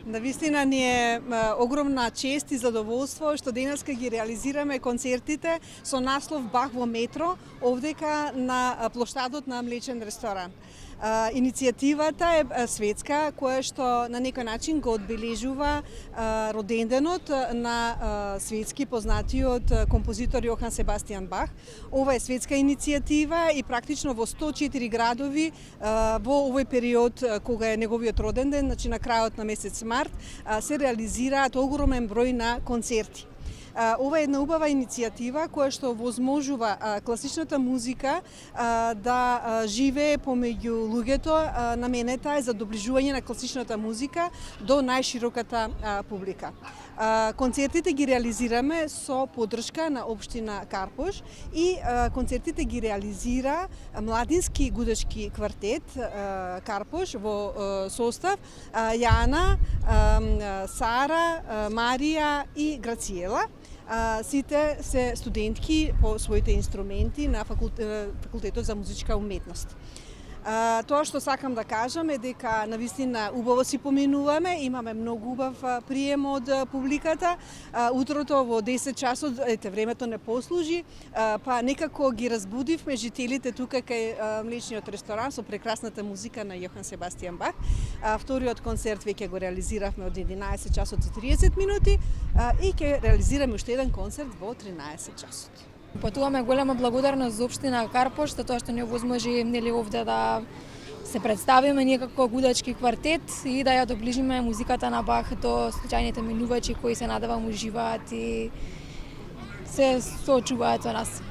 Навистина ни е огромна чест и задоволство што денеска ги реализираме концертите со наслов Бах во метро, овдека на плоштадот на Млечен ресторан. Иницијативата е светска, која што на некој начин го одбележува роденденот на светски познатиот композитор Јохан Себастијан Бах. Ова е светска иницијатива и практично во 104 градови во овој период кога е неговиот роденден, значи на крајот на месец март, се реализираат огромен број на концерти. Ова е една убава иницијатива која што возможува класичната музика да живее помеѓу луѓето. Наменета е за доближување на класичната музика до најшироката публика. Концертите ги реализираме со поддршка на општина Карпош и концертите ги реализира младински гудачки квартет Карпош во состав Јана, Сара, Марија и Грациела. Сите се студентки по своите инструменти на факултетот за музичка уметност. Тоа што сакам да кажам е дека навистина убаво си поминуваме, имаме многу убав прием од публиката. Утрото во 10 часот, времето не послужи, па некако ги разбудивме жителите тука кај Млечниот ресторан со прекрасната музика на Јохан Себастијан Бах. Вториот концерт веќе го реализиравме од 11 часот и 30 минути и ќе реализираме уште еден концерт во 13 часот. Потуваме голема благодарност за општина Карпош за тоа што ни овозможи овде да се представиме ние како гудачки квартет и да ја доближиме музиката на Бах до случајните минувачи кои се надевам уживаат и се соочуваат со нас.